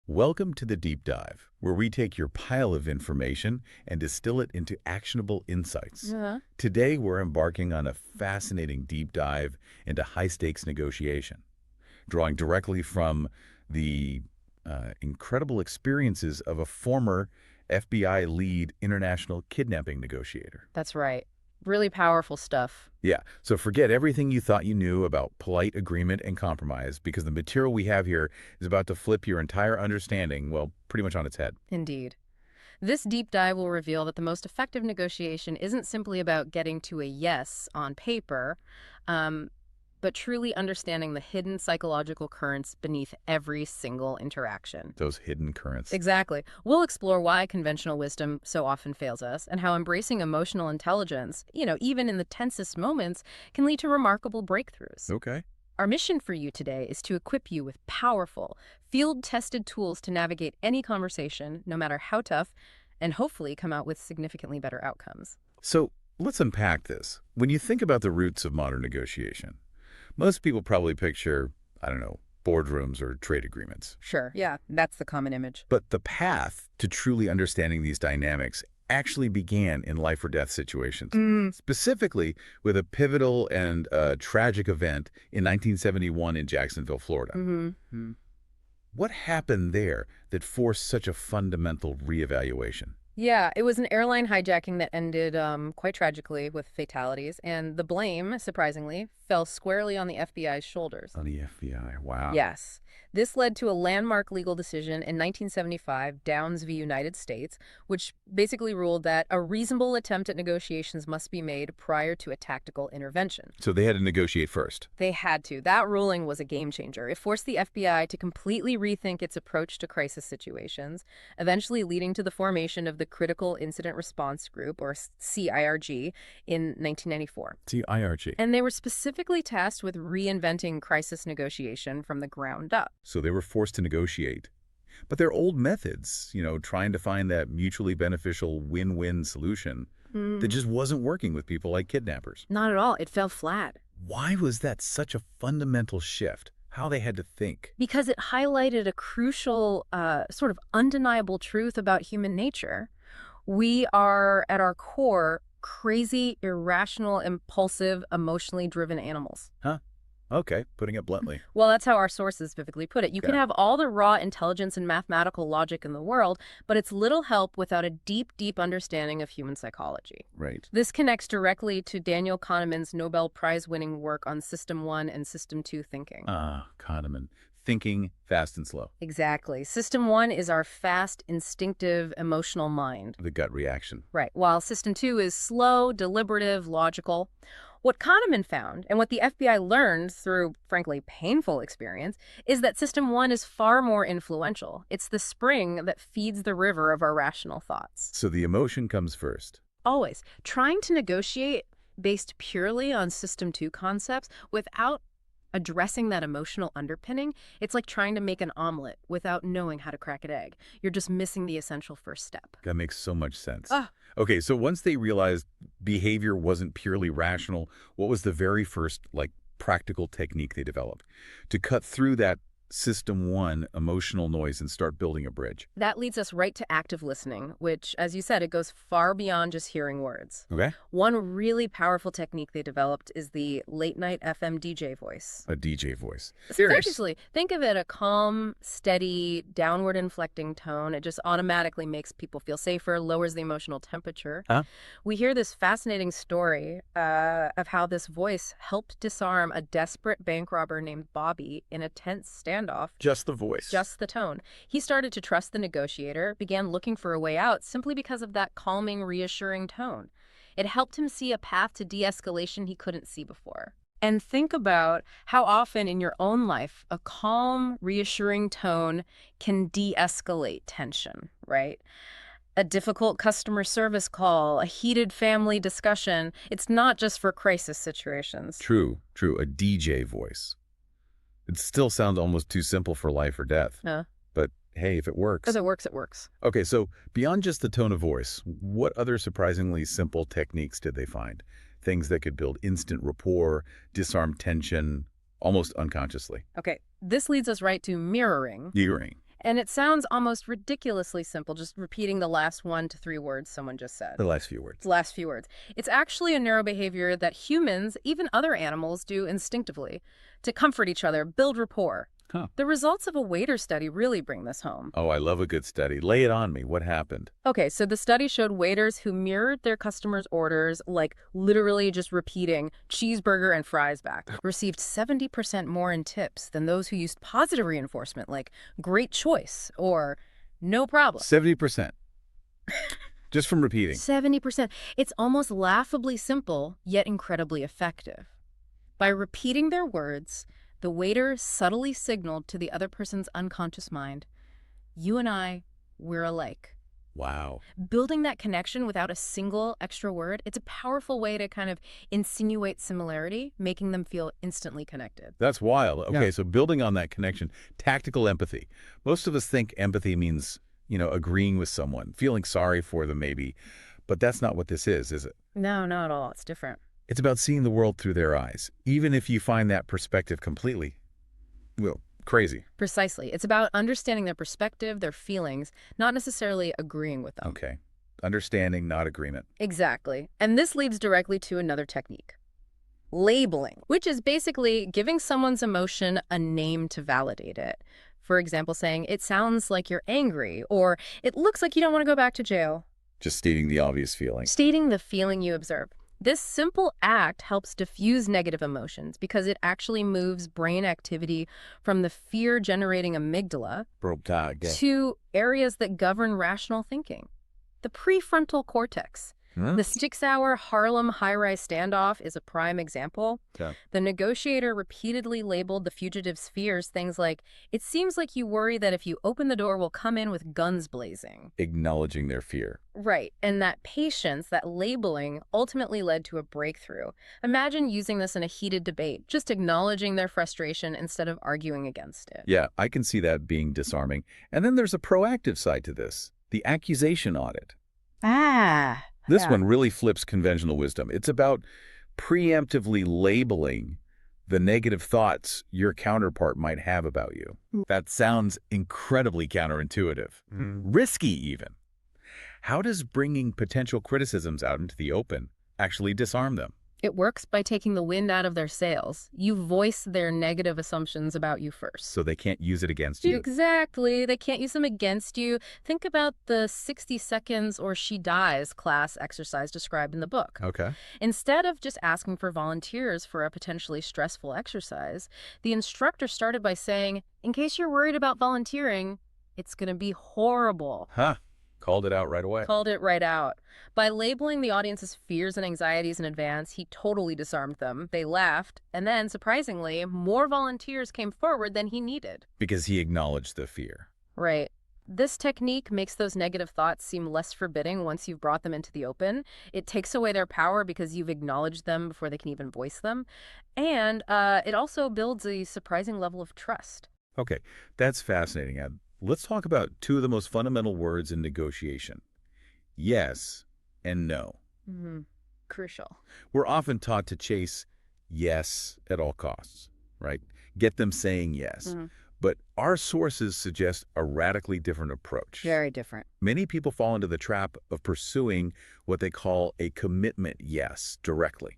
Welcome to the Deep Dive, where we take your pile of information and distill it into actionable insights. Uh-huh. Today, we're embarking on a fascinating deep dive into high-stakes negotiation, drawing directly from the incredible experiences of a former FBI lead international kidnapping negotiator. That's right. Really powerful stuff. Yeah, so forget everything you thought you knew about polite agreement and compromise, because the material we have here is about to flip your entire understanding, well, pretty much on its head. Indeed. This deep dive will reveal that the most effective negotiation isn't simply about getting to a yes on paper, but truly understanding the hidden psychological currents beneath every single interaction. Those hidden currents. Exactly. We'll explore why conventional wisdom so often fails us and how embracing emotional intelligence, even in the tensest moments, can lead to remarkable breakthroughs. Okay. Our mission for you today is to equip you with powerful, field-tested tools to navigate any conversation, no matter how tough, and hopefully come out with significantly better outcomes. So let's unpack this. When you think about the roots of modern negotiation, most people probably picture, I don't know, boardrooms or trade agreements. Sure, yeah, that's the common image. But the path to truly understanding these dynamics actually began in life or death situations, specifically with a pivotal and tragic event in 1971 in Jacksonville, Florida. Mm-hmm. What happened there that forced such a fundamental reevaluation? Yeah, it was an airline hijacking that ended quite tragically with fatalities, and the blame, surprisingly, fell squarely on the FBI's shoulders. On the FBI, wow. Yes. This led to a landmark legal decision in 1975, Downs v. United States, which basically ruled that a reasonable attempt at negotiations must be made prior to a tactical intervention. So they had to negotiate first. They had to. That ruling was a game changer. It forced the FBI to completely rethink its approach to crisis situations, eventually leading to the formation of the Critical Incident Response Group, or CIRG, in 1994. CIRG. And they were specifically tasked with reinventing crisis negotiation from the ground up. So they were forced to negotiate. But their old methods, trying to find that mutually beneficial win-win solution, that just wasn't working with people like kidnappers. Not at all. It fell flat. Why was that such a fundamental shift? How they had to think? Because it highlighted a crucial, sort of undeniable truth about human nature. We are, at our core, crazy, irrational, impulsive, emotionally driven animals. Huh? Okay, putting it bluntly. Well, that's how our sources vividly put it. You can Yeah. have all the raw intelligence and mathematical logic in the world, but it's little help without a deep, deep understanding of human psychology. Right. This connects directly to Daniel Kahneman's Nobel Prize-winning work on System 1 and System 2 thinking. Kahneman. Thinking fast and slow. Exactly. System 1 is our fast, instinctive, emotional mind. The gut reaction. Right, while System 2 is slow, deliberative, logical. What Kahneman found, and what the FBI learned through, frankly, painful experience, is that System 1 is far more influential. It's the spring that feeds the river of our rational thoughts. So the emotion comes first. Always. Trying to negotiate based purely on System 2 concepts without addressing that emotional underpinning, it's like trying to make an omelet without knowing how to crack an egg. You're just missing the essential first step. That makes so much sense. Ah. Okay, so once they realized behavior wasn't purely rational, what was the very first, practical technique they developed to cut through that System 1 emotional noise and start building a bridge? That leads us right to active listening, which, as you said, it goes far beyond just hearing words. Okay. One really powerful technique they developed is the late-night FM DJ voice. A DJ voice. Seriously, think of it a calm, steady, downward inflecting tone. It just automatically makes people feel safer, lowers the emotional temperature. Huh? We hear this fascinating story of how this voice helped disarm a desperate bank robber named Bobby in a tense standoff. Just the voice. Just the tone. He started to trust the negotiator, began looking for a way out simply because of that calming, reassuring tone. It helped him see a path to de-escalation he couldn't see before. And think about how often in your own life a calm, reassuring tone can de-escalate tension, right? A difficult customer service call, a heated family discussion. It's not just for crisis situations. True. A DJ voice. It still sounds almost too simple for life or death. But hey, if it works. If it works, it works. Okay, so beyond just the tone of voice, what other surprisingly simple techniques did they find? Things that could build instant rapport, disarm tension, almost unconsciously. Okay, this leads us right to mirroring. Mirroring. And it sounds almost ridiculously simple, just repeating the last 1 to 3 words someone just said. The last few words. The last few words. It's actually a neurobehavior that humans, even other animals, do instinctively to comfort each other, build rapport. Huh. The results of a waiter study really bring this home. Oh, I love a good study. Lay it on me. What happened? Okay, so the study showed waiters who mirrored their customers' orders, like literally just repeating cheeseburger and fries back, received 70% more in tips than those who used positive reinforcement, like great choice or no problem. 70%. Just from repeating. 70%. It's almost laughably simple, yet incredibly effective. By repeating their words, the waiter subtly signaled to the other person's unconscious mind, you and I, we're alike. Wow. Building that connection without a single extra word, it's a powerful way to kind of insinuate similarity, making them feel instantly connected. That's wild. Okay, Yeah. so building on that connection, tactical empathy. Most of us think empathy means, agreeing with someone, feeling sorry for them maybe, but that's not what this is it? No, not at all. It's different. It's about seeing the world through their eyes, even if you find that perspective completely, crazy. Precisely. It's about understanding their perspective, their feelings, not necessarily agreeing with them. Okay. Understanding, not agreement. Exactly. And this leads directly to another technique. Labeling, which is basically giving someone's emotion a name to validate it. For example, saying, it sounds like you're angry, or it looks like you don't want to go back to jail. Just stating the obvious feeling. Stating the feeling you observe. This simple act helps diffuse negative emotions because it actually moves brain activity from the fear-generating amygdala to areas that govern rational thinking. The prefrontal cortex. Huh? The 6-hour Harlem high-rise standoff is a prime example. Yeah. The negotiator repeatedly labeled the fugitive's fears things like, it seems like you worry that if you open the door, we'll come in with guns blazing. Acknowledging their fear. Right, and that patience, that labeling, ultimately led to a breakthrough. Imagine using this in a heated debate, just acknowledging their frustration instead of arguing against it. Yeah, I can see that being disarming. And then there's a proactive side to this, the accusation audit. This Yeah. one really flips conventional wisdom. It's about preemptively labeling the negative thoughts your counterpart might have about you. That sounds incredibly counterintuitive, risky even. How does bringing potential criticisms out into the open actually disarm them? It works by taking the wind out of their sails. You voice their negative assumptions about you first. So they can't use it against you. Exactly. They can't use them against you. Think about the 60 seconds or she dies class exercise described in the book. Okay. Instead of just asking for volunteers for a potentially stressful exercise, the instructor started by saying, in case you're worried about volunteering, it's going to be horrible. Huh. Called it out right away. Called it right out. By labeling the audience's fears and anxieties in advance, he totally disarmed them. They laughed, and then, surprisingly, more volunteers came forward than he needed. Because he acknowledged the fear. Right. This technique makes those negative thoughts seem less forbidding once you've brought them into the open. It takes away their power because you've acknowledged them before they can even voice them. And it also builds a surprising level of trust. Okay, that's fascinating, Ed. Let's talk about two of the most fundamental words in negotiation. Yes and no. Crucial. We're often taught to chase yes at all costs, right? Get them saying yes. But our sources suggest a radically different approach. Very different. Many people fall into the trap of pursuing what they call a commitment yes directly,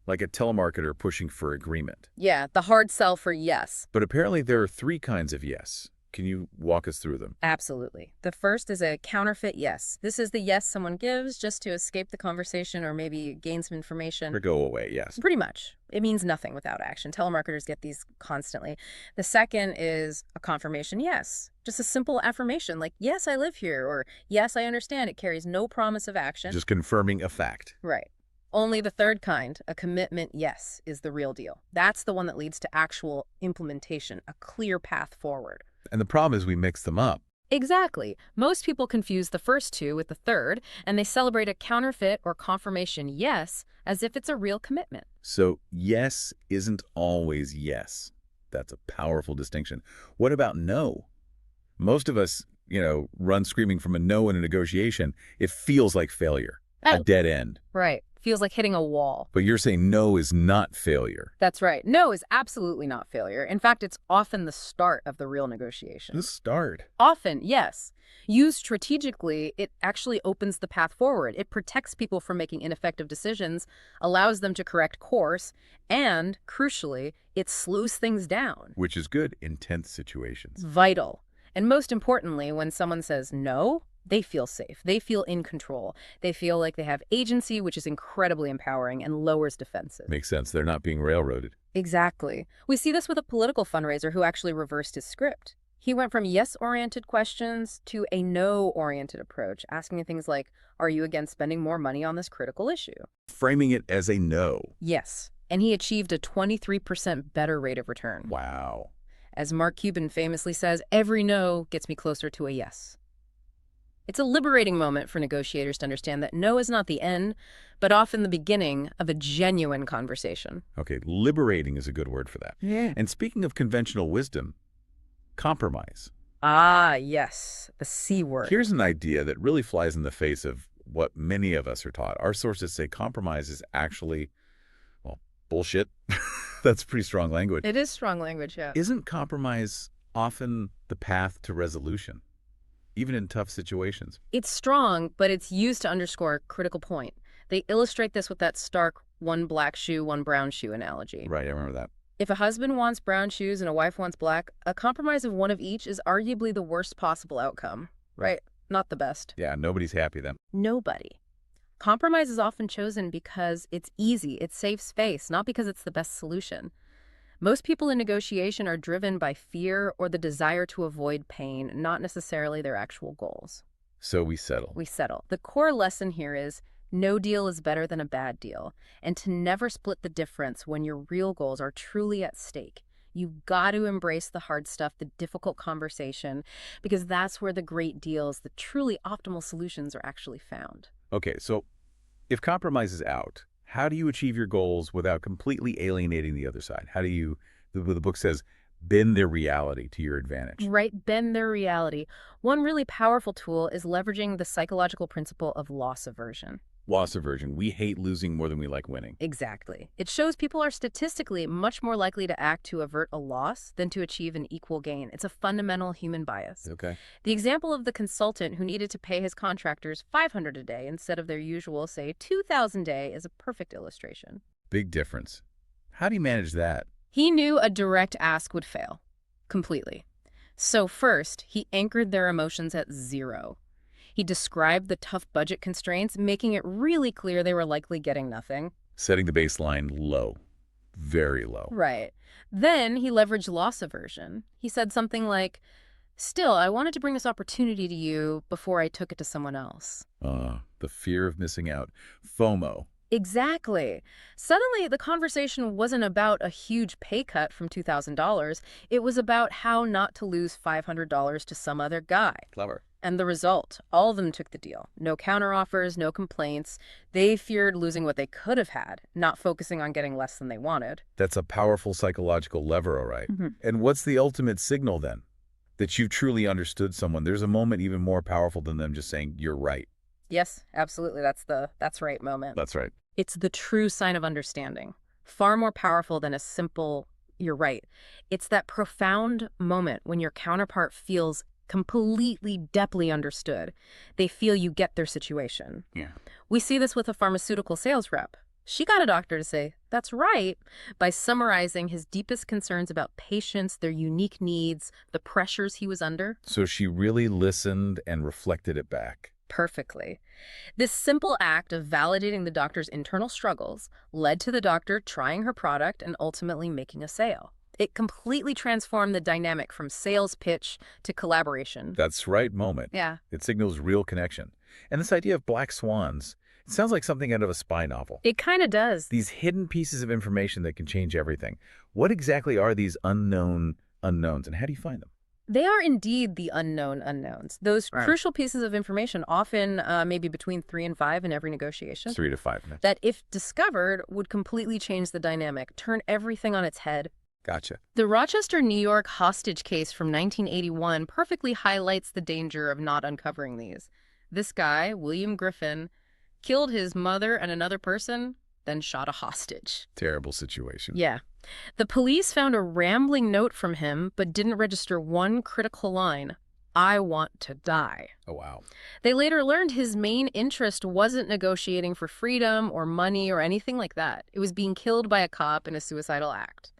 like a telemarketer pushing for agreement. Yeah, the hard sell for yes. But apparently there are three kinds of yes. Can you walk us through them? Absolutely. The first is a counterfeit yes. This is the yes someone gives just to escape the conversation or maybe gain some information. Or go away, yes. Pretty much. It means nothing without action. Telemarketers get these constantly. The second is a confirmation yes. Just a simple affirmation like, yes, I live here, or yes, I understand. It carries no promise of action. Just confirming a fact. Right. Only the third kind, a commitment yes, is the real deal. That's the one that leads to actual implementation, a clear path forward. And the problem is we mix them up. Exactly. Most people confuse the first two with the third, and they celebrate a counterfeit or confirmation yes as if it's a real commitment. So yes isn't always yes. That's a powerful distinction. What about no? Most of us, run screaming from a no in a negotiation. It feels like failure, a dead end. Right. Feels like hitting a wall. But you're saying no is not failure. That's right. No is absolutely not failure. In fact, it's often the start of the real negotiation. The start. Often, yes. Used strategically, it actually opens the path forward. It protects people from making ineffective decisions, allows them to correct course, and, crucially, it slows things down. Which is good in tense situations. Vital. And most importantly, when someone says no, they feel safe. They feel in control. They feel like they have agency, which is incredibly empowering and lowers defenses. Makes sense. They're not being railroaded. Exactly. We see this with a political fundraiser who actually reversed his script. He went from yes-oriented questions to a no-oriented approach, asking things like, are you against spending more money on this critical issue? Framing it as a no. Yes. And he achieved a 23% better rate of return. Wow. As Mark Cuban famously says, every no gets me closer to a yes. It's a liberating moment for negotiators to understand that no is not the end, but often the beginning of a genuine conversation. Okay, liberating is a good word for that. Yeah. And speaking of conventional wisdom, compromise. Ah, yes, the C word. Here's an idea that really flies in the face of what many of us are taught. Our sources say compromise is actually, well, bullshit. That's pretty strong language. It is strong language, yeah. Isn't compromise often the path to resolution, even in tough situations? It's strong, but it's used to underscore a critical point. They illustrate this with that stark one black shoe, one brown shoe analogy. Right, I remember that. If a husband wants brown shoes and a wife wants black, a compromise of one of each is arguably the worst possible outcome. Right? Not the best. Yeah, nobody's happy then. Nobody. Compromise is often chosen because it's easy, it saves face, not because it's the best solution. Most people in negotiation are driven by fear or the desire to avoid pain, not necessarily their actual goals. So we settle. We settle. The core lesson here is no deal is better than a bad deal, and to never split the difference when your real goals are truly at stake. You've got to embrace the hard stuff, the difficult conversation, because that's where the great deals, the truly optimal solutions are actually found. Okay, so if compromise is out, how do you achieve your goals without completely alienating the other side? How do you, the book says, bend their reality to your advantage? Right, bend their reality. One really powerful tool is leveraging the psychological principle of loss aversion. Loss aversion. We hate losing more than we like winning. Exactly. It shows people are statistically much more likely to act to avert a loss than to achieve an equal gain. It's a fundamental human bias. Okay. The example of the consultant who needed to pay his contractors $500 a day instead of their usual, say, $2,000 a day is a perfect illustration. Big difference. How do you manage that? He knew a direct ask would fail. Completely. So first, he anchored their emotions at 0. He described the tough budget constraints, making it really clear they were likely getting nothing. Setting the baseline low. Very low. Right. Then he leveraged loss aversion. He said something like, still, I wanted to bring this opportunity to you before I took it to someone else. The fear of missing out. FOMO. Exactly. Suddenly, the conversation wasn't about a huge pay cut from $2,000. It was about how not to lose $500 to some other guy. Clever. And the result, all of them took the deal. No counteroffers, no complaints. They feared losing what they could have had, not focusing on getting less than they wanted. That's a powerful psychological lever, all right. Mm-hmm. And what's the ultimate signal then? That you've truly understood someone. There's a moment even more powerful than them just saying, you're right. Yes, absolutely. That's right moment. That's right. It's the true sign of understanding. Far more powerful than a simple, you're right. It's that profound moment when your counterpart feels completely, deeply understood. They feel you get their situation. Yeah. We see this with a pharmaceutical sales rep. She got a doctor to say, that's right, by summarizing his deepest concerns about patients, their unique needs, the pressures he was under. So she really listened and reflected it back. Perfectly. This simple act of validating the doctor's internal struggles led to the doctor trying her product and ultimately making a sale. It completely transformed the dynamic from sales pitch to collaboration. That's right moment. Yeah. It signals real connection. And this idea of black swans, it sounds like something out of a spy novel. It kind of does. These hidden pieces of information that can change everything. What exactly are these unknown unknowns, and how do you find them? They are indeed the unknown unknowns. Those crucial pieces of information, often maybe between 3 and 5 in every negotiation, 3 to 5 minutes. that if discovered would completely change the dynamic, turn everything on its head. Gotcha. The Rochester, New York hostage case from 1981 perfectly highlights the danger of not uncovering these. This guy, William Griffin, killed his mother and another person, then shot a hostage. Terrible situation. Yeah. The police found a rambling note from him, but didn't register one critical line: "I want to die." Oh, wow. They later learned his main interest wasn't negotiating for freedom or money or anything like that. It was being killed by a cop in a suicidal act.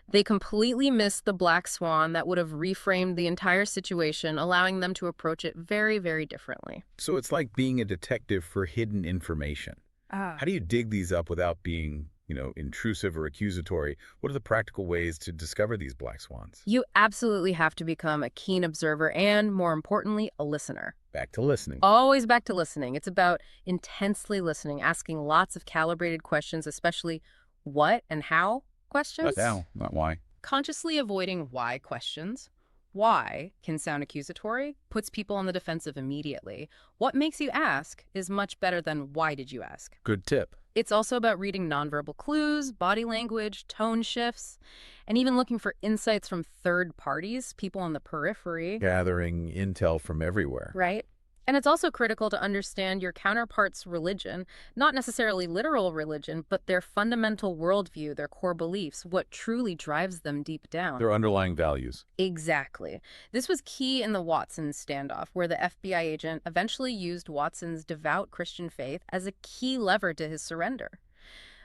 They completely missed the black swan that would have reframed the entire situation, allowing them to approach it very, very differently. So it's like being a detective for hidden information. Ah. How do you dig these up without being, intrusive or accusatory? What are the practical ways to discover these black swans? You absolutely have to become a keen observer and, more importantly, a listener. Back to listening. Always back to listening. It's about intensely listening, asking lots of calibrated questions, especially what and how questions. How, not why. Consciously avoiding why questions. Why can sound accusatory, puts people on the defensive immediately. What makes you ask is much better than why did you ask. Good tip. It's also about reading nonverbal clues, body language, tone shifts, and even looking for insights from third parties, people on the periphery. Gathering intel from everywhere. Right? And it's also critical to understand your counterpart's religion, not necessarily literal religion, but their fundamental worldview, their core beliefs, what truly drives them deep down. Their underlying values. Exactly. This was key in the Watson standoff, where the FBI agent eventually used Watson's devout Christian faith as a key lever to his surrender.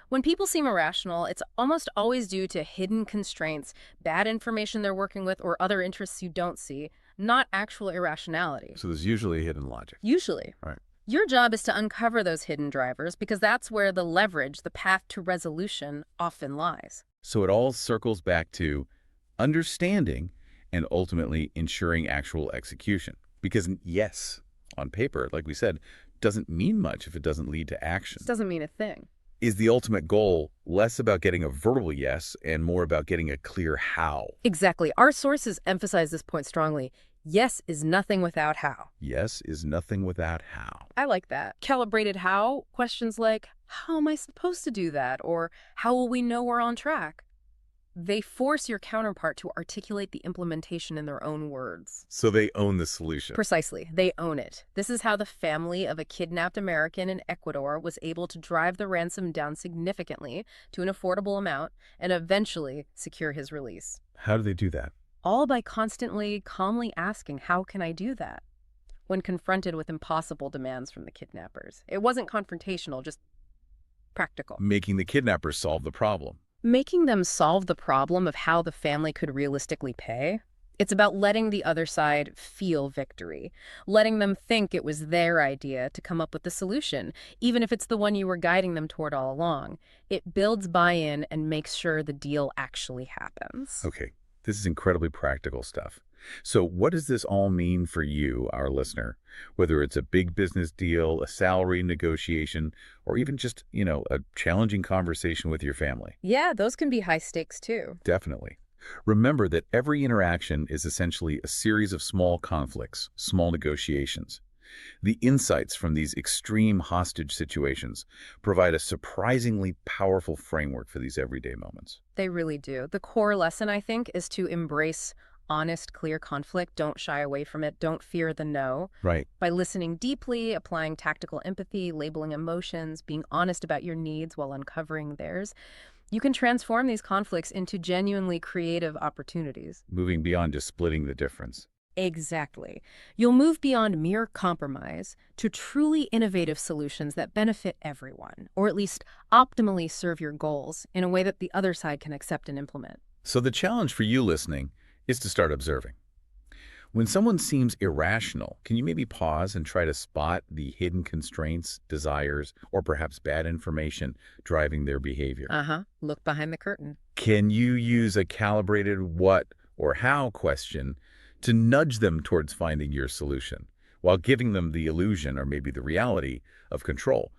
When people seem irrational, it's almost always due to hidden constraints, bad information they're working with, or other interests you don't see, not actual irrationality. So there's usually hidden logic. Usually. Right. Your job is to uncover those hidden drivers because that's where the leverage, the path to resolution, often lies. So it all circles back to understanding and ultimately ensuring actual execution. Because yes, on paper, like we said, doesn't mean much if it doesn't lead to action. It doesn't mean a thing. Is the ultimate goal less about getting a verbal yes and more about getting a clear how? Exactly. Our sources emphasize this point strongly. Yes is nothing without how. Yes is nothing without how. I like that. Calibrated how, questions like, how am I supposed to do that? Or how will we know we're on track? They force your counterpart to articulate the implementation in their own words. So they own the solution. Precisely. They own it. This is how the family of a kidnapped American in Ecuador was able to drive the ransom down significantly to an affordable amount and eventually secure his release. How do they do that? All by constantly, calmly asking, how can I do that? When confronted with impossible demands from the kidnappers. It wasn't confrontational, just practical. Making the kidnappers solve the problem. Making them solve the problem of how the family could realistically pay. It's about letting the other side feel victory, letting them think it was their idea to come up with the solution, even if it's the one you were guiding them toward all along. It builds buy-in and makes sure the deal actually happens. Okay, this is incredibly practical stuff. So what does this all mean for you, our listener? Whether it's a big business deal, a salary negotiation, or even just, a challenging conversation with your family. Yeah, those can be high stakes too. Definitely. Remember that every interaction is essentially a series of small conflicts, small negotiations. The insights from these extreme hostage situations provide a surprisingly powerful framework for these everyday moments. They really do. The core lesson, I think, is to embrace honest, clear conflict. Don't shy away from it. Don't fear the no. Right. By listening deeply, applying tactical empathy, labeling emotions, being honest about your needs while uncovering theirs, you can transform these conflicts into genuinely creative opportunities. Moving beyond just splitting the difference. Exactly. You'll move beyond mere compromise to truly innovative solutions that benefit everyone, or at least optimally serve your goals in a way that the other side can accept and implement. So the challenge for you listening is to start observing. When someone seems irrational, can you maybe pause and try to spot the hidden constraints, desires, or perhaps bad information driving their behavior? Look behind the curtain. Can you use a calibrated what or how question to nudge them towards finding your solution, while giving them the illusion, or maybe the reality, of control?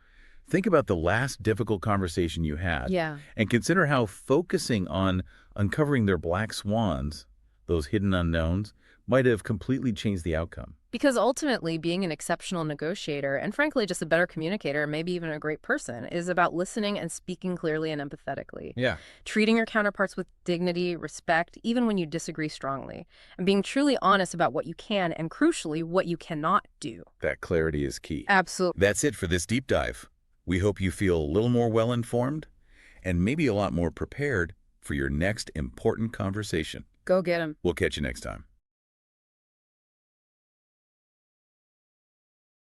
Think about the last difficult conversation you had, and consider how focusing on uncovering their black swans, those hidden unknowns, might have completely changed the outcome. Because ultimately, being an exceptional negotiator and frankly just a better communicator, maybe even a great person, is about listening and speaking clearly and empathetically. Yeah, Treating your counterparts with dignity, respect, even when you disagree strongly, and being truly honest about what you can and, crucially, what you cannot do. that clarity is key. Absolutely. That's it for this deep dive. We hope you feel a little more well-informed and maybe a lot more prepared for your next important conversation. Go get 'em. We'll catch you next time.